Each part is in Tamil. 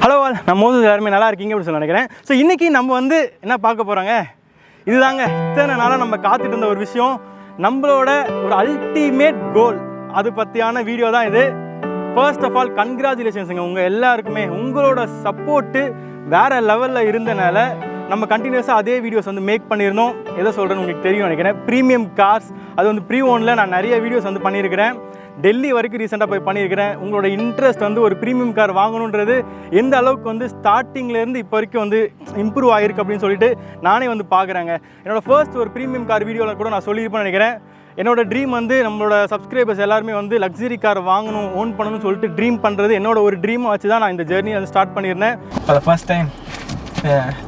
ஹலோ நான் மோசஸ் எல்லாருமே நல்லா இருக்கீங்க அப்படின்னு சொல்லி நினைக்கிறேன். ஸோ இன்றைக்கி நம்ம வந்து என்ன பார்க்க போகிறோங்க, இதுதாங்க இத்தனை நாளாக நம்ம காத்துட்டு இருந்த ஒரு விஷயம், நம்மளோட ஒரு அல்டிமேட் கோல். அது பற்றியான வீடியோ தான் இது. ஃபர்ஸ்ட் ஆஃப் ஆல் கங்க்ராச்சுலேஷன்ஸுங்க உங்கள் எல்லாருக்குமே. உங்களோட சப்போர்ட்டு வேறு லெவலில் இருந்தனால நம்ம கண்டினியூஸாக அதே வீடியோஸ் வந்து மேக் பண்ணியிருந்தோம். எதை சொல்கிறேன்னு உங்களுக்கு தெரியும் நினைக்கிறேன். ப்ரீமியம் கார்ஸ், அது வந்து ப்ரீ ஓனில் நான் நிறைய வீடியோஸ் வந்து பண்ணியிருக்கிறேன். டெல்லி வரைக்கும் ரீசெண்டாக போய் பண்ணியிருக்கிறேன். உங்களோட இன்ட்ரெஸ்ட் வந்து ஒரு ப்ரீமியம் கார் வாங்கணுன்றது எந்த அளவுக்கு வந்து ஸ்டார்டிங்லேருந்து இப்போ வரைக்கும் வந்து இம்ப்ரூவ் ஆகிருக்கு அப்படின்னு சொல்லிட்டு நானே வந்து பார்க்குறேங்க. என்னோடய ஃபர்ஸ்ட் ஒரு ப்ரீமியம் கார் வீடியோவில் கூட நான் சொல்லியிருப்பேன்னு நினைக்கிறேன். என்னோடய ட்ரீம் வந்து நம்மளோட சப்ஸ்கிரைபர்ஸ் எல்லாருமே வந்து லக்ஸரி கார் வாங்கணும், ஓன் பண்ணணும்னு சொல்லிட்டு ட்ரீம் பண்ணுறது என்னோட ஒரு ட்ரீமை வச்சு தான் நான் இந்த ஜெர்னி வந்து ஸ்டார்ட் பண்ணியிருந்தேன். For first time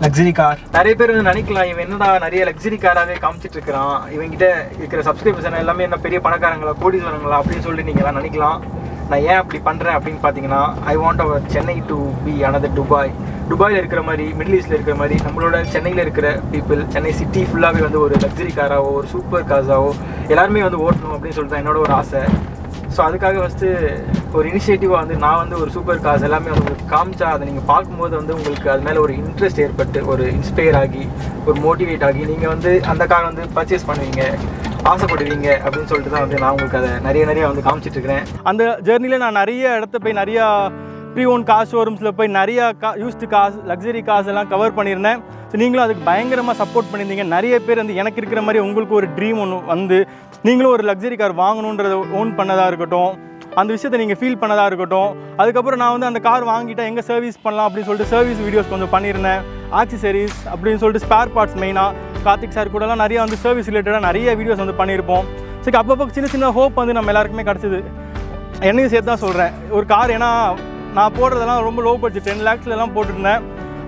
luxury car. நிறைய பேர் வந்து நினைக்கலாம், இவன் என்னடா நிறைய லக்ஸரி காராகவே காமிச்சிட்டு இருக்கிறான், இவங்கிட்ட இருக்கிற சப்ஸ்கிரைபர்ஸ் எல்லாமே என்ன பெரிய பணக்காரங்களா கோடீஸ்வரங்களா அப்படின்னு சொல்லிட்டு நீங்கள்லாம் நினைக்கலாம். நான் ஏன் அப்படி பண்ணுறேன் அப்படின்னு பார்த்தீங்கன்னா, I want our Chennai to be another Dubai. துபாயில் இருக்கிற மாதிரி, மிடில் ஈஸ்ட்டில் இருக்கிற மாதிரி நம்மளோட சென்னையில் இருக்கிற பீப்புள், சென்னை சிட்டி ஃபுல்லாகவே வந்து ஒரு லக்ஸரி காராவோ ஒரு சூப்பர் கார்ஸாவோ எல்லாருமே வந்து ஓட்டணும் அப்படின்னு சொல்லிட்டு தான் என்னோட ஒரு ஆசை. ஸோ அதுக்காக ஃபஸ்ட்டு ஒரு இனிஷியேட்டிவாக வந்து நான் வந்து ஒரு சூப்பர் கார்ஸ் எல்லாமே வந்து உங்களுக்கு காமிச்சா அதை நீங்கள் பார்க்கும்போது வந்து உங்களுக்கு அது மேலே ஒரு இன்ட்ரெஸ்ட் ஏற்பட்டு ஒரு இன்ஸ்பயர் ஆகி ஒரு மோட்டிவேட் ஆகி நீங்கள் வந்து அந்த கார் வந்து பர்ச்சேஸ் பண்ணுவீங்க, ஆசைப்படுவீங்க அப்படின்னு சொல்லிட்டு தான் வந்து நான் உங்களுக்கு அதை நிறைய வந்து காமிச்சிட்ருக்கிறேன். அந்த ஜேர்னியில் நான் நிறைய இடத்த போய் நிறையா ப்ரீ ஓன் கார் ஷோரூம்ஸில் போய் நிறையா யூஸ்டு கார்ஸ், லக்ஸரி கார்ஸ் எல்லாம் கவர் பண்ணியிருந்தேன். ஸோ நீங்களும் அதுக்கு பயங்கரமாக சப்போர்ட் பண்ணியிருந்தீங்க. நிறைய பேர் வந்து எனக்கு இருக்கிற மாதிரி உங்களுக்கு ஒரு ட்ரீம் ஒன்று வந்து நீங்களும் ஒரு லக்ஸரி கார் வாங்கணுன்றதை ஓன் பண்ணதாக இருக்கட்டும், அந்த விஷயத்தை நீங்கள் ஃபீல் பண்ணதாக இருக்கட்டும். அதுக்கப்புறம் நான் வந்து அந்த கார் வாங்கிட்டேன், எங்கே சர்வீஸ் பண்ணலாம் அப்படின்னு சொல்லிட்டு சர்வீஸ் வீடியோஸ் கொஞ்சம் பண்ணியிருந்தேன். ஆக்சசரிஸ் அப்படின்னு சொல்லிட்டு ஸ்பேர் பார்ட்ஸ், மெயினாக கார்த்திக் சார் கூடலாம் நிறையா வந்து சர்வீஸ் ரிலேட்டடாக நிறைய வீடியோஸ் வந்து பண்ணியிருப்போம். சரி, அப்பப்போ சின்ன ஹோப் வந்து நம்ம எல்லாருக்குமே கிடச்சிது. என்னையும் சேர்த்து தான் சொல்கிறேன். ஒரு கார், ஏன்னா நான் போடுறதெல்லாம் ரொம்ப லோ பட்ஜெட், 10 lakhsலாம் போட்டுருந்தேன்.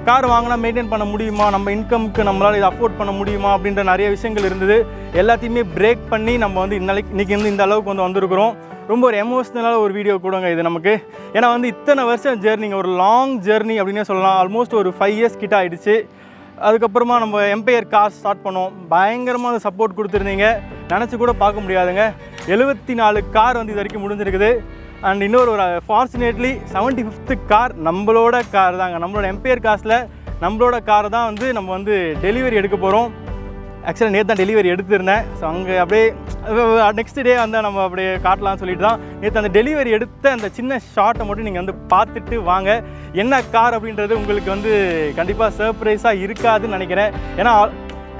கார் வாங்கினா மெயின்டைன் பண்ண முடியுமா, நம்ம இன்கம்க்கு நம்மளால் இதை அஃபோர்ட் பண்ண முடியுமா அப்படின்ற நிறைய விஷயங்கள் இருந்தது. எல்லாத்தையுமே பிரேக் பண்ணி நம்ம வந்து இன்றைக்கி வந்து இந்த அளவுக்கு வந்து வந்திருக்கிறோம். ரொம்ப ஒரு எமோஷ்னலான ஒரு வீடியோ கூடங்க இது நமக்கு. ஏன்னா வந்து இத்தனை வருஷம் ஜேர்னிங்க, ஒரு லாங் ஜேர்னி அப்படின்னே சொல்லலாம். ஆல்மோஸ்ட் ஒரு 5 years கிட்ட ஆகிடுச்சு. அதுக்கப்புறமா நம்ம எம்பையர் கார் ஸ்டார்ட் பண்ணோம். பயங்கரமாக சப்போர்ட் கொடுத்துருந்தீங்க, நினச்சி கூட பார்க்க முடியாதுங்க. 74 கார் வந்து இது வரைக்கும் முடிஞ்சிருக்குது. அண்ட் இன்னொரு ஃபார்ச்சுனேட்லி 75th கார் நம்மளோட கார் தாங்க. நம்மளோட எம்பையர் காசில் நம்மளோட காரை தான் வந்து நம்ம வந்து டெலிவரி எடுக்க போகிறோம். ஆக்சுவலாக நேற்று தான் டெலிவரி எடுத்திருந்தேன். ஸோ அங்கே அப்படியே நெக்ஸ்ட் டே வந்து நம்ம அப்படியே காட்டலாம்னு சொல்லிட்டு தான் நேற்று அந்த டெலிவரி எடுத்த அந்த சின்ன ஷார்ட்டை மட்டும் நீங்கள் வந்து பார்த்துட்டு வாங்க. என்ன கார் அப்படின்றது உங்களுக்கு வந்து கண்டிப்பாக சர்ப்ரைஸாக இருக்காதுன்னு நினைக்கிறேன். ஏன்னா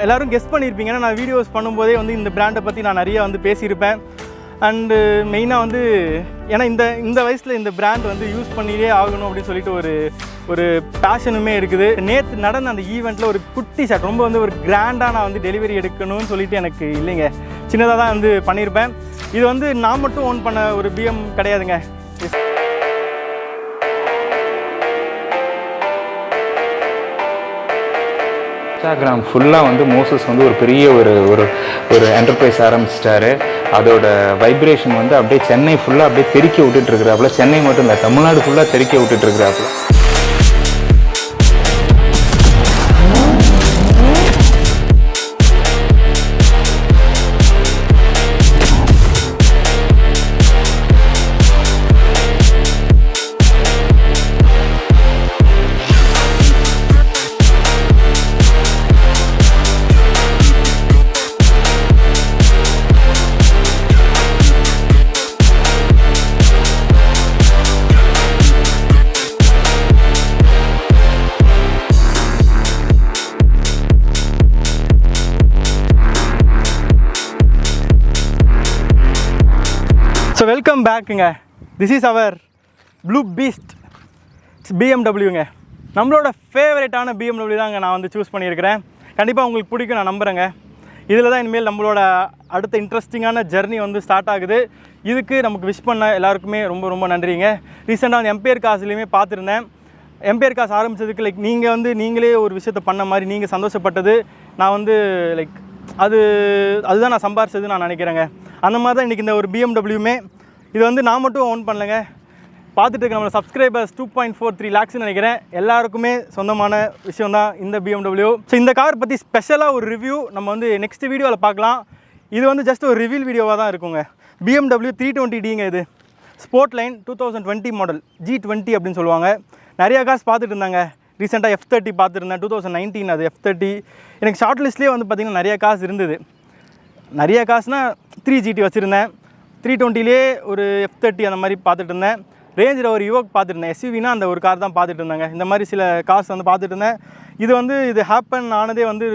எல்லோரும் கெஸ் பண்ணியிருப்பீங்க. ஏன்னா நான் வீடியோஸ் பண்ணும்போதே வந்து இந்த பிராண்டை பற்றி நான் நிறையா வந்து பேசியிருப்பேன். அண்டு மெயினாக வந்து ஏன்னா இந்த வயசில் இந்த பிராண்ட் வந்து யூஸ் பண்ணியே ஆகணும் அப்படின்னு சொல்லிட்டு ஒரு பேஷனுமே இருக்குது. நேற்று நடந்த அந்த ஈவெண்ட்டில் ஒரு குட்டி ஷாட், ரொம்ப வந்து ஒரு கிராண்டாக நான் வந்து டெலிவரி எடுக்கணும்னு சொல்லிட்டு எனக்கு இல்லைங்க, சின்னதாக தான் வந்து பண்ணியிருப்பேன். இது வந்து நான் மட்டும் ஓன் பண்ண ஒரு பிஎம் கிடையாதுங்க. இன்ஸ்டாகிராம் ஃபுல்லாக வந்து மோசஸ் வந்து ஒரு பெரிய ஒரு என்டர்பிரைஸ் ஆரம்பிச்சிட்டாரு. அதோட வைப்ரேஷன் வந்து அப்படியே சென்னை ஃபுல்லாக அப்படியே தெறிக்க விட்டுட்டுருக்குறாப்புல. சென்னை மட்டும் இல்லை, தமிழ்நாடு ஃபுல்லாக தெறிக்க விட்டுட்டுருக்குறாப்புல. ஸோ வெல்கம் பேக்குங்க. This is our blue beast பிஎம்டபிள்யூங்க. நம்மளோட ஃபேவரட்டான பிஎம்டபிள்யூ தாங்க நான் வந்து சூஸ் பண்ணியிருக்கிறேன். கண்டிப்பாக உங்களுக்கு பிடிக்கும் நான் நம்புகிறேங்க. இதில் தான் இனிமேல் நம்மளோட அடுத்த இன்ட்ரெஸ்டிங்கான ஜர்னி வந்து ஸ்டார்ட் ஆகுது. இதுக்கு நமக்கு விஷ் பண்ண எல்லாருக்குமே ரொம்ப ரொம்ப நன்றிங்க. ரீசெண்டாக வந்து எம்பையர் காசுலேயுமே பார்த்துருந்தேன். எம்பையர் காசு ஆரம்பித்ததுக்கு லைக் நீங்கள் வந்து நீங்களே ஒரு விஷயத்தை பண்ண மாதிரி நீங்கள் சந்தோஷப்பட்டது நான் வந்து லைக் அதுதான் நான் சம்பாரிச்சது நான் நினைக்கிறேங்க. அந்த மாதிரி தான் இன்றைக்கி இந்த ஒரு பிஎம்டபிள்யூமே. இது வந்து நான் மட்டும் ஓன் பண்ணலைங்க, பார்த்துட்டு இருக்க நம்மளோட சப்ஸ்கிரைபர்ஸ் 2.43 lakhsன்னு நினைக்கிறேன். எல்லாருக்குமே சொந்தமான விஷயம் தான் இந்த பிஎம்டபிள்யூ. ஸோ இந்த கார் பற்றி ஸ்பெஷலாக ஒரு ரிவ்யூ நம்ம வந்து நெக்ஸ்ட் வீடியோவில் பார்க்கலாம். இது வந்து ஜஸ்ட் ஒரு ரிவீல் வீடியோவாக தான் இருக்குங்க. BMW 320Dங்க. இது ஸ்போர்ட் லைன் 2020 மாடல் G20 அப்படின்னு சொல்லுவாங்க. நிறையா கார்ஸ் பார்த்துட்டு இருந்தாங்க. ரீசெண்டாக F30 பார்த்துருந்தேன், 2019 அது F30. எனக்கு ஷார்ட் லிஸ்ட்லேயே வந்து பார்த்திங்கன்னா நிறையா காசு இருந்தது. நிறையா காசுனால் 3GT வச்சுருந்தேன், 320லே ஒரு F30 அந்த மாதிரி பார்த்துட்டு இருந்தேன். ரேஞ்ச் ரோவர் யுவோக் பார்த்துருந்தேன், SUVனா அந்த ஒரு கார் தான் பார்த்துட்டு இருந்தாங்க. இந்த மாதிரி சில கார்ஸ் வந்து பார்த்துட்டு இருந்தேன். இது ஹேப்பன் ஆனதே வந்து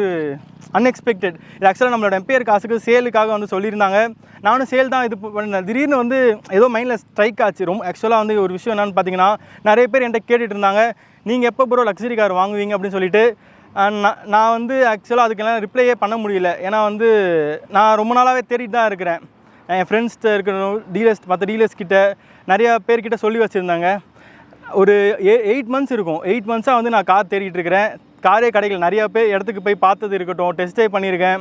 அன்எக்ஸ்பெக்டட். இது ஆக்சுவலாக நம்மளோட எம்பையர் காசுக்கு சேலுக்காக வந்து சொல்லியிருந்தாங்க. நானும் சேல் தான் இது பண்ணேன். திடீர்னு வந்து ஏதோ மைண்டில் ஸ்ட்ரைக் ஆச்சு. ரொம்ப ஆக்சுவலாக வந்து ஒரு விஷயம் என்னென்னு பார்த்தீங்கன்னா, நிறைய பேர் என்கிட்ட கேட்டுட்டு இருந்தாங்க, நீங்கள் எப்போ ப்ரோ லக்ஸரி கார் வாங்குவீங்க அப்படின்னு சொல்லிட்டு. நான் வந்து ஆக்சுவலாக அதுக்கெல்லாம் ரிப்ளையே பண்ண முடியல. ஏன்னா வந்து நான் ரொம்ப நாளாகவே தேடிட்டு தான் இருக்கிறேன். என் ஃப்ரெண்ட்ஸ்கிட்ட இருக்கிற டீலர்ஸ், மற்ற டீலர்ஸ்கிட்ட நிறையா பேர்கிட்ட சொல்லி வச்சுருந்தாங்க. ஒரு 8 மந்த்ஸ் இருக்கும். 8 மந்த்ஸாக வந்து நான் கார் தேடிட்டு இருக்கிறேன். காரே கிடைக்கல. நிறையா பேர் இடத்துக்கு போய் பார்த்தது இருக்கட்டும், டெஸ்ட் ட்ரைவ் பண்ணியிருக்கேன்,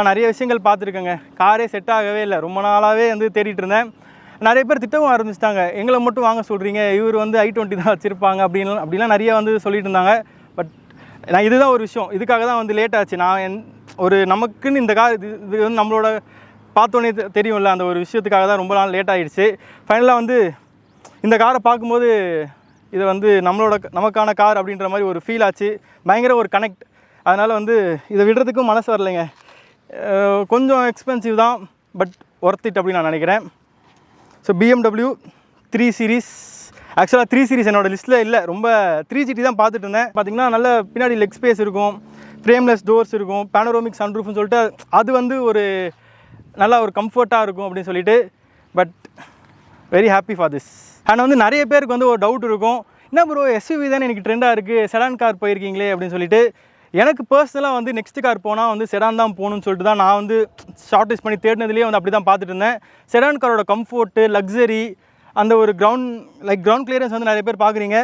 நிறைய விஷயங்கள் பார்த்துருக்கேங்க. காரே செட் ஆகவே இல்லை. ரொம்ப நாளாகவே வந்து தேடிட்டு இருந்தேன். நிறைய பேர் திட்டவும் ஆரம்பிச்சிட்டாங்க, எங்களை மட்டும் வாங்க சொல்கிறீங்க, இவர் வந்து I20 தான் வச்சுருப்பாங்க அப்படிலாம் நிறைய வந்து சொல்லிட்டு இருந்தாங்க. பட் நான் இதுதான் ஒரு விஷயம், இதுக்காக தான் வந்து லேட் ஆச்சு. நான் ஒரு நமக்குன்னு இந்த கார் இது வந்து நம்மளோட பார்த்தோன்னே தெரியும்ல, அந்த ஒரு விஷயத்துக்காக தான் ரொம்ப நாள் லேட் ஆகிடுச்சு. ஃபைனலாக வந்து இந்த காரை பார்க்கும்போது இது வந்து நமக்கான கார் அப்படின்ற மாதிரி ஒரு ஃபீல் ஆச்சு. பயங்கர ஒரு கனெக்ட். அதனால் வந்து இதை விடுறதுக்கும் மனசு வரலைங்க. கொஞ்சம் எக்ஸ்பென்சிவ் தான், பட் ஒர்த் இட் அப்படின்னு நான் நினைக்கிறேன். ஸோ BMW 3 Series, ஆக்சுவலாக 3 Series என்னோடய லிஸ்ட்டில் இல்லை. ரொம்ப 3GT தான் பார்த்துட்டு இருந்தேன். பார்த்திங்கன்னா நல்ல பின்னாடி லெக் ஸ்பேஸ் இருக்கும், ஃப்ரேம்லெஸ் டோர்ஸ் இருக்கும், பேனரோமிக் சன்ரூஃப்னு சொல்லிட்டு அது வந்து ஒரு நல்லா ஒரு கம்ஃபர்ட்டாக இருக்கும் அப்படின்னு சொல்லிட்டு. But very happy for this. And வந்து நிறைய பேருக்கு வந்து ஒரு டவுட் இருக்கும், என்ன ப்ரோ SUV தானே எனக்கு ட்ரெண்டாக இருக்குது, செடான் கார் போயிருக்கீங்களே அப்படின்னு சொல்லிட்டு. எனக்கு பர்சனலாக வந்து நெக்ஸ்ட் கார் போனால் வந்து செடான் தான் போகணும்னு சொல்லிட்டு தான் நான் வந்து ஷார்ட் லிஸ்ட் பண்ணி தேடினதுலேயே வந்து அப்படி தான் பார்த்துட்டு இருந்தேன். செடான் காரோட கம்ஃபோர்ட்டு, லக்ஸரி, அந்த ஒரு கிரவுண்ட் கிளியரன்ஸ் வந்து நிறைய பேர் பார்க்குறீங்க.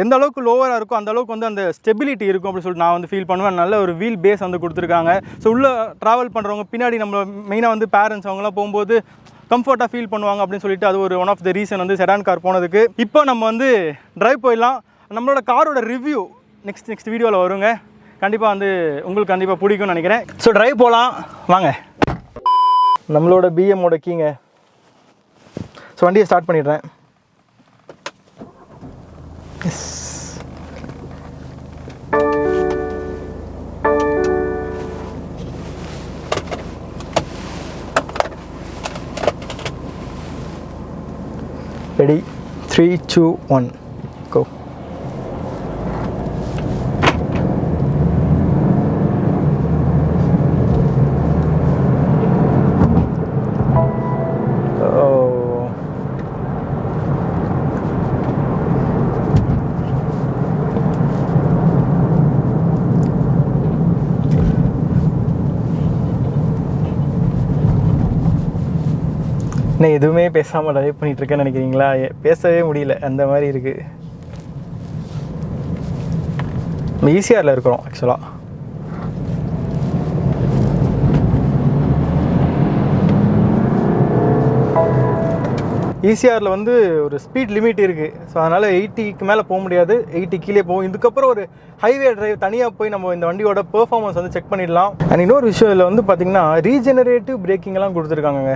எந்த அளவுக்கு லோவராக இருக்கும் அந்த அளவுக்கு வந்து அந்த ஸ்டெபிலிட்டி இருக்கும் அப்படின்னு சொல்லிட்டு நான் வந்து ஃபீல் பண்ணுவேன். நல்ல ஒரு வீல் பேஸ் வந்து கொடுத்துருக்காங்க. ஸோ உள்ளே ட்ராவல் பண்ணுறவங்க பின்னாடி நம்ம மெயினாக வந்து பேரண்ட்ஸ் அவங்களாம் போகும்போது கம்ஃபர்ட்டாக ஃபீல் பண்ணுவாங்க அப்படின்னு சொல்லிட்டு அது ஒரு ஒன் ஆஃப் த ரீசன் வந்து செடான் கார் போனதுக்கு. இப்போ நம்ம வந்து ட்ரைவ் போயிடலாம். நம்மளோட காரோட ரிவ்யூ நெக்ஸ்ட் வீடியோவில் வருங்க. கண்டிப்பாக வந்து உங்களுக்கு கண்டிப்பாக பிடிக்கும்னு நினைக்கிறேன். ஸோ ட்ரைவ் போகலாம் வாங்க. நம்மளோட BMோட கீங்க. ஸோ வண்டியை ஸ்டார்ட் பண்ணிடுறேன். Yes, ready, 3, 2, 1 go. நான் எதுவுமே பேசாமல் ட்ரைவ் பண்ணிகிட்ருக்கேன்னு நினைக்கிறீங்களா? பேசவே முடியல, அந்த மாதிரி இருக்குது. நம்ம ஈசிஆரில் இருக்கிறோம் ஆக்சுவலாக. ஈசிஆரில் வந்து ஒரு ஸ்பீட் லிமிட் இருக்குது. ஸோ அதனால் 80க்கு மேலே போக முடியாது, 80 கீழே போகும். இதுக்கப்புறம் ஒரு ஹைவே டிரைவ் தனியாக போய் நம்ம இந்த வண்டியோட பெர்ஃபார்மன்ஸ் வந்து செக் பண்ணிடலாம். அண்ட் இன்னொரு விஷயம் இதில் வந்து பார்த்திங்கன்னா ரீஜெனரேட்டிவ் பிரேக்கிங்லாம் கொடுத்துருக்காங்க.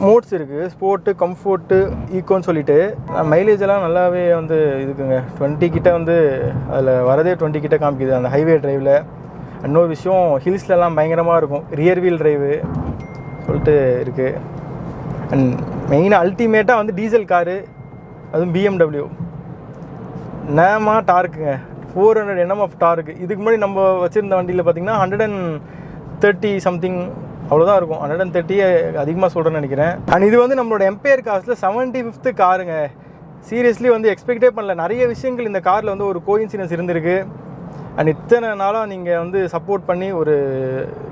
மோட்ஸ் இருக்குது, ஸ்போர்ட்டு, கம்ஃபோர்ட்டு, ஈக்கோன்னு சொல்லிட்டு. மைலேஜ் எல்லாம் நல்லாவே வந்து இருக்குங்க. 20 கிட்ட வந்து அதில் வரதே 20 கிட்ட காமிக்குது அந்த ஹைவே டிரைவில். இன்னொரு விஷயம், ஹில்ஸ்லலாம் பயங்கரமாக இருக்கும். ரியர் வீல் டிரைவு சொல்லிட்டு இருக்குது. அண்ட் மெயினாக அல்டிமேட்டாக வந்து டீசல் காரு, அதுவும் BMW. நேமா டார்க்குங்க, 400 Nm ஆஃப் டார்க்கு. இதுக்கு முன்னாடி நம்ம வச்சுருந்த வண்டியில் பார்த்திங்கன்னா 130 சம்திங் அவ்வளோதான் இருக்கும். 130 அதிகமாக சொல்கிறேன்னு நினைக்கிறேன். அண்ட் இது வந்து நம்மளோட எம்பையர் காசில் 75th காருங்க. சீரியஸ்லி வந்து எக்ஸ்பெக்டே பண்ணல. நிறைய விஷயங்கள் இந்த காரில் வந்து ஒரு கோஇன்சிடன்ஸ் இருந்திருக்கு. அண்ட் இத்தனை நாளாக நீங்கள் வந்து சப்போர்ட் பண்ணி ஒரு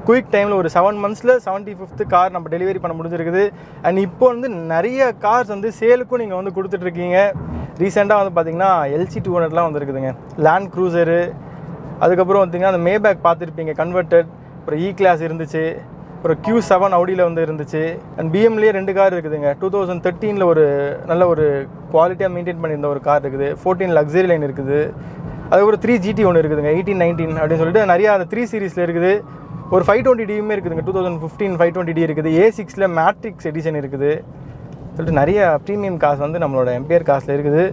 குயிக் டைமில் ஒரு 7 மந்த்ஸில் 75th கார் நம்ம டெலிவரி பண்ண முடிஞ்சிருக்குது. அண்ட் இப்போ வந்து நிறைய கார்ஸ் வந்து சேலுக்கும் நீங்கள் வந்து கொடுத்துட்ருக்கீங்க. ரீசெண்டாக வந்து பார்த்திங்கன்னா LC200லாம் வந்துருக்குதுங்க, லேண்ட் க்ரூசரு. அதுக்கப்புறம் பார்த்திங்கன்னா அந்த மேபேக் பார்த்துருப்பீங்க, கன்வெர்ட்டட். அப்புறம் E-கிளாஸ் இருந்துச்சு, அப்புறம் Q7 அவுடியில் வந்து இருந்துச்சு. அண்ட் BMலேயே 2 கார் இருக்குதுங்க. 2013 ஒரு நல்ல ஒரு குவாலிட்டியாக மெயின்டைன் பண்ணியிருந்த ஒரு கார் இருக்குது. 14 லக்ஸரி லைன் இருக்குது. அதுக்கப்புறம் 3GT ஒன்று இருக்குதுங்க, 18, 19 அப்படின்னு சொல்லிட்டு நிறையா அந்த 3 சீரீஸில் இருக்குது. ஒரு 520Dயுமே இருக்குதுங்க, 2015 520D இருக்குது. A6ல் மேட்ரிக்ஸ் எடிஷன் இருக்குது சொல்லிட்டு நிறைய ப்ரீமியம் காசு வந்து நம்மளோட எம்பையர் காசில் இருக்குது.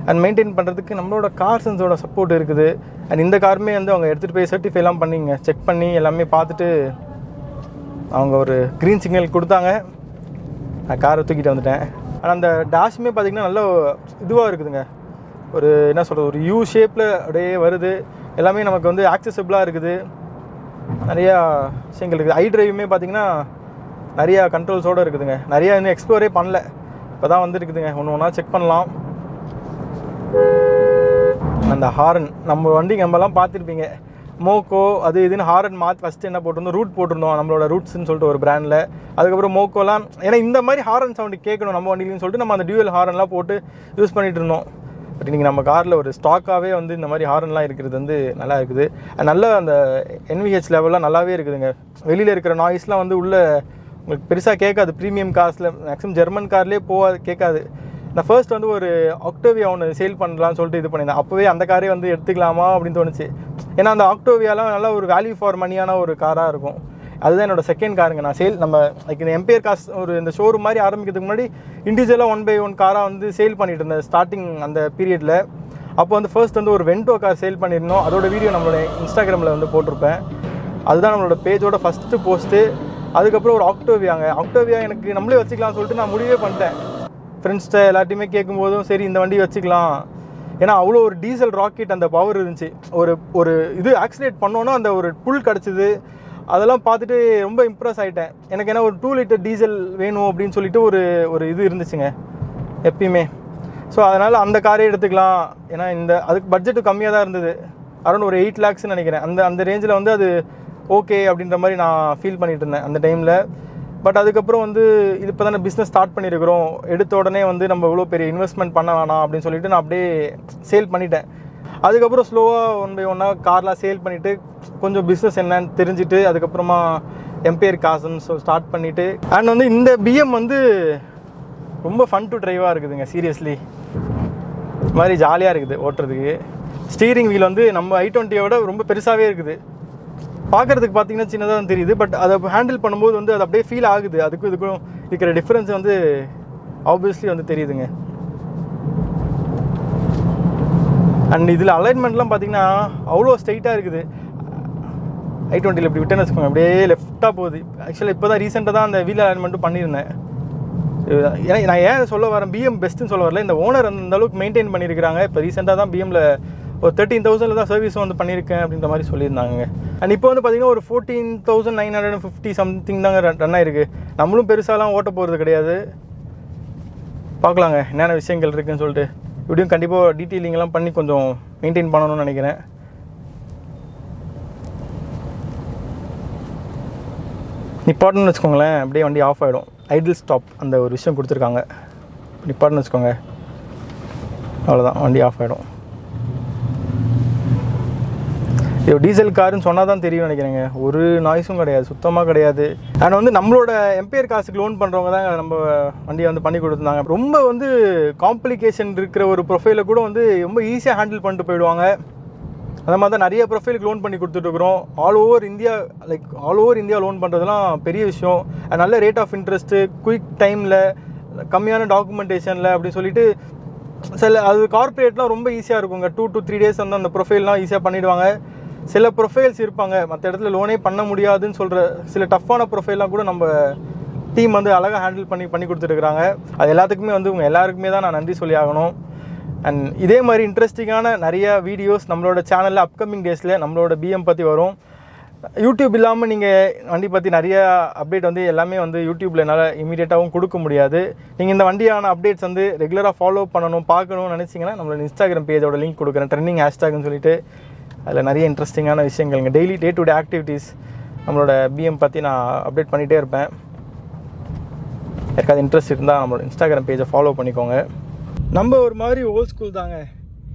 அண்ட் மெயின்டைன் பண்ணுறதுக்கு நம்மளோட கார்சன்ஸோட சப்போர்ட் இருக்குது. அண்ட் இந்த காருமே வந்து அவங்க எடுத்துகிட்டு போய் சர்டிஃபைலாம் பண்ணிங்க, செக் பண்ணி எல்லாமே பார்த்துட்டு அவங்க ஒரு க்ரீன் சிக்னல் கொடுத்தாங்க. நான் காரை தூக்கிட்டு வந்துட்டேன். ஆனால் அந்த டேஷுமே பார்த்திங்கன்னா நல்ல இதுவாக இருக்குதுங்க. ஒரு என்ன சொல்கிறது, ஒரு யூ ஷேப்பில் அப்படியே வருது. எல்லாமே நமக்கு வந்து ஆக்சசபிளாக இருக்குது. நிறையா விஷயங்கள் இருக்குது. ஐ டிரைவுமே பார்த்திங்கன்னா நிறையா கண்ட்ரோல்ஸோடு இருக்குதுங்க. நிறையா இன்னும் எக்ஸ்ப்ளோரே பண்ணல, இப்போ தான் வந்துருக்குதுங்க. ஒன்று ஒன்றா செக் பண்ணலாம். அந்த ஹாரன் நம்ம வண்டிக்கு நம்மலாம் பார்த்துருப்பீங்க, மோக்கோ அது இதுன்னு ஹாரன் மாற்றி ஃபஸ்ட்டு என்ன போட்டிருந்தோம், ரூட் போட்டிருந்தோம் நம்மளோட ரூட்ஸ்ன்னு சொல்லிட்டு ஒரு பிராண்டில். அதுக்கப்புறம் மோக்கோலாம் ஏன்னா இந்த மாதிரி ஹாரன் சவுண்டு கேட்கணும் நம்ம வண்டியிலன்னு சொல்லிட்டு நம்ம அந்த டியூவல் ஹாரன்லாம் போட்டு யூஸ் பண்ணிகிட்டு இருந்தோம். பட் இன்றைக்கி நம்ம காரில் ஒரு ஸ்டாக்காகவே வந்து இந்த மாதிரி ஹாரன்லாம் இருக்கிறது வந்து நல்லா இருக்குது. நல்ல அந்த NVH லெவல்லாம் நல்லாவே இருக்குதுங்க. வெளியில் இருக்கிற நாய்ஸ்லாம் வந்து உள்ளே உங்களுக்கு பெருசாக கேட்காது. ப்ரீமியம் கார்ஸில் மேக்ஸிமம் ஜெர்மன் கார்லேயே கேட்காது. நான் ஃபர்ஸ்ட் வந்து ஒரு ஆக்டோவியா ஒன்று சேல் பண்ணலான்னு சொல்லிட்டு இது பண்ணியிருந்தேன். அப்போவே அந்த காரே வந்து எடுத்துக்கலாமா அப்படின்னு தோணுச்சு. ஏன்னா அந்த ஆக்டோவியாலாம் நல்லா ஒரு வேல்யூ ஃபார் மணியான ஒரு காராக இருக்கும். அதுதான் என்னோட செகண்ட் காருங்க. நான் நம்ம லைக் இந்த எம்பையர் கார்ஸ் ஒரு இந்த ஷோரூம் மாதிரி ஆரம்பிக்கிறதுக்கு முன்னாடி இண்டிவிஜுவலாக 1/1 காராக வந்து சேல் பண்ணிட்டு இருந்தேன் ஸ்டார்டிங் அந்த பீரியடில். அப்போ வந்து ஃபர்ஸ்ட் வந்து ஒரு வென்டோ கார் சேல் பண்ணியிருந்தோம். அதோட வீடியோ நம்மளோட இன்ஸ்டாகிராமில் வந்து போட்டிருப்பேன். அதுதான் நம்மளோட பேஜோட ஃபஸ்ட்டு போஸ்ட்டு. அதுக்கப்புறம் ஒரு ஆக்டோவியா எனக்கு நம்மளே வச்சுக்கலாம்னு சொல்லிட்டு நான் முடிவே பண்ணிட்டேன். ஃப்ரெண்ட்ஸ்கிட்ட எல்லாத்தையுமே கேட்கும்போதும் சரி இந்த வண்டி வச்சுக்கலாம். ஏன்னா அவ்வளோ ஒரு டீசல் ராக்கெட் அந்த பவர் இருந்துச்சு. ஒரு இது ஆக்சிலேட் பண்ணோன்னா அந்த ஒரு புல் கிடச்சிது. அதெல்லாம் பார்த்துட்டு ரொம்ப இம்ப்ரெஸ் ஆகிட்டேன். எனக்கு ஏன்னா ஒரு 2 லிட்டர் டீசல் வேணும் அப்படின்னு சொல்லிட்டு ஒரு இது இருந்துச்சுங்க எப்பயுமே. ஸோ அதனால் அந்த காரே எடுத்துக்கலாம். ஏன்னா அதுக்கு பட்ஜெட்டு கம்மியாக தான் இருந்தது. அரௌண்ட் ஒரு 8 lakhsன்னு நினைக்கிறேன். அந்த ரேஞ்சில் வந்து அது ஓகே அப்படின்ற மாதிரி நான் ஃபீல் பண்ணிகிட்டு இருந்தேன் அந்த டைமில். பட் அதுக்கப்புறம் வந்து இது இப்போ தானே பிஸ்னஸ் ஸ்டார்ட் பண்ணியிருக்கிறோம், எடுத்த உடனே வந்து நம்ம இவ்வளோ பெரிய இன்வெஸ்ட்மெண்ட் பண்ண வேணாம் அப்படின்னு சொல்லிட்டு நான் அப்படியே சேல் பண்ணிட்டேன். அதுக்கப்புறம் ஸ்லோவாக 1/1 கார்லாம் சேல் பண்ணிவிட்டு கொஞ்சம் பிஸ்னஸ் என்னன்னு தெரிஞ்சுட்டு அதுக்கப்புறமா எம்பையர் கார்ஸ்ன்னு ஸ்டார்ட் பண்ணிவிட்டு அண்ட் வந்து இந்த BM வந்து ரொம்ப ஃபன் டு ட்ரைவாக இருக்குதுங்க. சீரியஸ்லி இது மாதிரி ஜாலியாக இருக்குது ஓட்டுறதுக்கு. ஸ்டீரிங் வீல் வந்து நம்ம i20யோட ரொம்ப பெருசாகவே இருக்குது. பார்க்குறதுக்கு பார்த்தீங்கன்னா சின்னதாக தான் தெரியுது. பட் அதை ஹேண்டில் பண்ணும்போது வந்து அது அப்படியே ஃபீல் ஆகுது. அதுக்கும் இதுக்கும் இருக்கிற டிஃப்ரென்ஸ் வந்து ஆப்வியஸ்லி வந்து தெரியுதுங்க. அண்ட் இதில் அலைன்மெண்ட்லாம் பார்த்தீங்கன்னா அவ்வளோ ஸ்ட்ரைட்டாக இருக்குது. i20ல் இப்படி விட்டேன்னு வச்சுக்கோங்க, அப்படியே லெஃப்டாக போகுது. ஆக்சுவலாக இப்போ தான் ரீசெண்டாக தான் அந்த வீல் அலைன்மெண்ட்டும் பண்ணியிருந்தேன். ஏன்னா நான் ஏன் சொல்ல வரேன், BM பெஸ்ட்டுன்னு சொல்ல வரல, இந்த ஓனர் அந்த அளவுக்கு மெயின்டைன் பண்ணியிருக்கிறாங்க. இப்போ ரீசெண்டாக தான் BMல ஒரு 13,000 தான் சர்வீஸும் வந்து பண்ணியிருக்கேன் அப்படின்ற மாதிரி சொல்லியிருந்தாங்க. அண்ட் இப்போ வந்து பார்த்திங்கன்னா ஒரு 14,950 சம்திங் தாங்க ரன் ஆகிருக்கு. நம்மளும் பெருசாலாம் ஓட்ட போகிறது கிடையாது. பார்க்கலாங்க என்னென்ன விஷயங்கள் இருக்குதுன்னு சொல்லிட்டு. இப்படியும் கண்டிப்பாக டீட்டெயிலிங்லாம் பண்ணி கொஞ்சம் மெயின்டைன் பண்ணணும்னு நினைக்கிறேன். நிப்பாட்டணும்னு வச்சுக்கோங்களேன், அப்படியே வண்டி ஆஃப் ஆகிடும். ஐடில் ஸ்டாப் அந்த ஒரு விஷயம் கொடுத்துருக்காங்க. நிப்பாட்டணும்னு வச்சுக்கோங்க, அவ்வளோதான், வண்டி ஆஃப் ஆகிடும். இது டீசல் காருன்னு சொன்னால் தான் தெரியும் நினைக்கிறேங்க. ஒரு நாய்ஸும் கிடையாது, சுத்தமாக கிடையாது. அண்ட் வந்து நம்மளோட எம்பையர் காசுக்கு லோன் பண்ணுறவங்க தான் நம்ம வண்டியை வந்து பண்ணி கொடுத்துருந்தாங்க. ரொம்ப வந்து காம்ப்ளிகேஷன் இருக்கிற ஒரு ப்ரொஃபைலை கூட வந்து ரொம்ப ஈஸியாக ஹேண்டில் பண்ணிட்டு போயிடுவாங்க. அந்த மாதிரி தான் நிறைய ப்ரொஃபைலுக்கு லோன் பண்ணி கொடுத்துட்ருக்குறோம். ஆல் ஓவர் இந்தியா லோன் பண்ணுறதுலாம் பெரிய விஷயம். நல்ல ரேட் ஆஃப் இன்ட்ரெஸ்ட்டு, குயிக் டைமில், கம்மியான டாக்குமெண்டேஷனில் அப்படின்னு சொல்லிட்டு அது கார்பரேட்லாம் ரொம்ப ஈஸியாக இருக்குங்க. 2 to 3 days வந்து அந்த ப்ரொஃபைல்லாம் ஈஸியாக பண்ணிவிடுவாங்க. சில ப்ரொஃபைல்ஸ் இருப்பாங்க மற்ற இடத்துல லோனே பண்ண முடியாதுன்னு சொல்கிற சில டஃப்பான ப்ரொஃபைல்லாம் கூட நம்ம டீம் வந்து அழகாக ஹேண்டில் பண்ணி கொடுத்துருக்குறாங்க. அது எல்லாத்துக்குமே வந்து உங்கள் எல்லாருக்குமே தான் நான் நன்றி சொல்லி ஆகணும். அண்ட் இதே மாதிரி இன்ட்ரெஸ்டிங்கான நிறையா வீடியோஸ் நம்மளோட சேனலில் அப்கமிங் டேஸில் நம்மளோட BM பற்றி வரும். யூடியூப் இல்லாமல் நீங்கள் வண்டி பற்றி நிறையா அப்டேட் வந்து எல்லாமே வந்து யூடியூப்பில் என்னால் இமீடியட்டாகவும் கொடுக்க முடியாது. நீங்கள் இந்த வண்டியான அப்டேட்ஸ் வந்து ரெகுலராக ஃபாலோ பண்ணணும், பார்க்கணும்னு நினச்சிங்கன்னா நம்மளோட இன்ஸ்டாகிராம் பேஜோட லிங்க் கொடுக்குறேன், ட்ரெண்டிங் ஹேஷ்டாக்னு சொல்லிட்டு. அதில் நிறைய இன்ட்ரெஸ்டிங்கான விஷயங்கள்ங்க, டே டு டே ஆக்டிவிட்டீஸ் நம்மளோட BM பற்றி நான் அப்டேட் பண்ணிகிட்டே இருப்பேன். யாருக்காவது இன்ட்ரெஸ்ட் இருந்தால் நம்மளோட இன்ஸ்டாகிராம் பேஜை ஃபாலோ பண்ணிக்கோங்க. நம்ம ஒரு மாதிரி ஓல்ட் ஸ்கூல் தாங்க.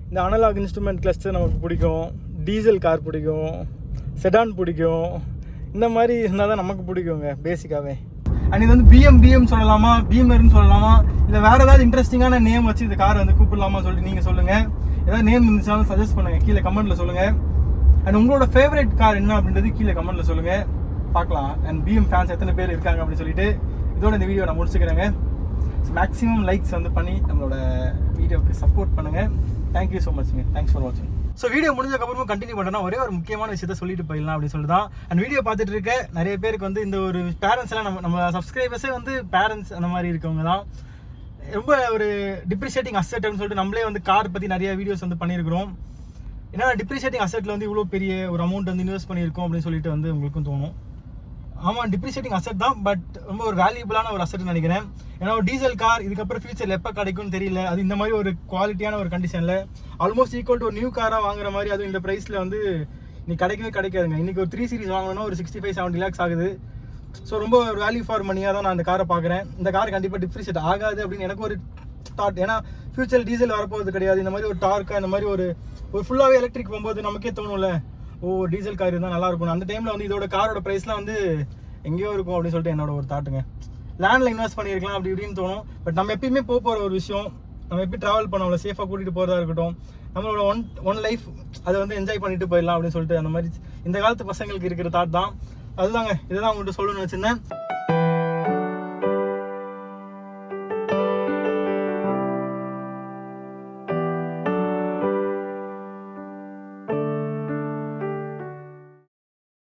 இந்த அனலாக் இன்ஸ்ட்ருமெண்ட் கிளஸ்டர் நமக்கு பிடிக்கும், டீசல் கார் பிடிக்கும், செடான் பிடிக்கும். இந்த மாதிரி இருந்தால் தான் நமக்கு பிடிக்குங்க பேசிக்காகவே. அண்ட் இது வந்து BM சொல்லலாமா, பீமர்னு சொல்லலாமா, இல்லை வேறு ஏதாவது இன்ட்ரெஸ்டிங்கான நேம் வச்சு இந்த காரை வந்து கூப்பிடலாமா சொல்லிட்டு நீங்கள் சொல்லுங்கள். ஏதாவது நேம் இருந்துச்சாலும் சஜஸ்ட் பண்ணுங்கள், கீழே கமெண்ட்டில் சொல்லுங்கள். அண்ட் உங்களோட ஃபேவரட் கார் என்ன அப்படின்றது கீழே கமெண்ட்டில் சொல்லுங்கள், பார்க்கலாம். அண்ட் BM ஃபேன்ஸ் எத்தனை பேர் இருக்காங்க அப்படின்னு சொல்லிட்டு இதோட இந்த வீடியோ நான் முடிச்சுக்கிறேங்க. மேக்ஸிமம் லைக்ஸ் வந்து பண்ணி நம்மளோட வீடியோவுக்கு சப்போர்ட் பண்ணுங்கள். தேங்க்யூ ஸோ மச்ங்க. தேங்க்ஸ் ஃபார் வாட்சிங். ஸோ வீடியோ முடிஞ்சதுக்கப்புறமும் கண்டினியூ பண்ணுறேன்னா ஒரே ஒரு முக்கியமான விஷயத்த சொல்லிட்டு போயிடலாம் அப்படின்னு சொல்லிட்டு தான். அண்ட் வீடியோ பார்த்துட்டு இருக்க நிறைய பேருக்கு வந்து இந்த ஒரு பேரண்ட்ஸ் எல்லாம் நம்ம சப்ஸ்கிரைபர்ஸே வந்து பேரண்ட்ஸ் அந்த மாதிரி இருக்கவங்க தான். ரொம்ப ஒரு டிப்ரிஷியேட்டிங் அசெட்னு சொல்லிட்டு நம்மளே வந்து கார் பற்றி நிறைய வீடியோஸ் வந்து பண்ணியிருக்கிறோம். ஏன்னா டிப்ரிஷியேட்டிங் அசெட்டில் வந்து இவ்வளோ பெரிய ஒரு அமௌண்ட் வந்து இன்வெஸ்ட் பண்ணியிருக்கோம் அப்படின்னு சொல்லிட்டு வந்து உங்களுக்கும் தோணும். ஆமாம், டிப்ரிஷியேட்டிங் அசெட் தான், பட் ரொம்ப ஒரு வேல்யூபிளான ஒரு அசெட்னு நினைக்கிறேன். ஏன்னா ஒரு டீசல் கார் இதுக்கப்புறம் ஃபியூச்சரில் எப்போ கிடைக்கும்னு தெரியல. அது இந்த மாதிரி ஒரு குவாலிட்டியான ஒரு கண்டிஷனில் ஆல்மோஸ்ட் ஈக்குவல் டு ஒரு நியூ காராக வாங்குற மாதிரி, அதுவும் இந்த ப்ரைஸில் வந்து இன்னைக்கு கிடைக்கவே கிடைக்காதுங்க. இன்றைக்கி ஒரு 3 சீரிஸ் வாங்கணும்னா ஒரு 65-70 lakhs ஆகுது. ஸோ ரொம்ப ஒரு வேல்யூ ஃபார் மணியாக தான் நான் இந்த காரை பார்க்குறேன். இந்த கார் கண்டிப்பாக டிப்ரிஷியேட் ஆகாது அப்படின்னு எனக்கு ஒரு தாட். ஏன்னா ஃபியூச்சர் டீசல் வரப்போகிறது கிடையாது. இந்த மாதிரி ஒரு டார்க்காக இந்த மாதிரி ஒரு ஃபுல்லாகவே எலக்ட்ரிக் போகும்போது நமக்கே தோணும்ல, டீசல் கார் இருந்தால் நல்லா இருக்கும். அந்த டைமில் வந்து இதோட காரோட ப்ரைஸ்லாம் வந்து எங்கேயோ இருக்கும் அப்படின்னு சொல்லிட்டு என்னோட ஒரு தாட்டுங்க. லேண்டில் இன்வெஸ்ட் பண்ணியிருக்கலாம் அப்படி இப்படின்னு தோணும். பட் நம்ம எப்பயுமே போகிற ஒரு விஷயம், நம்ம எப்படி ட்ராவல் பண்ணோம்ல, சேஃபாக கூட்டிகிட்டு போகிறதா இருக்கட்டும், நம்மளோட ஒன் லைஃப் அதை வந்து என்ஜாய் பண்ணிட்டு போயிடலாம் அப்படின்னு சொல்லிட்டு அந்த மாதிரி இந்த காலத்து பசங்களுக்கு இருக்கிற தாட் தான். அதுதாங்க, இதை தான் உங்கள்கிட்ட சொல்லணும்னு வச்சுருந்தேன்.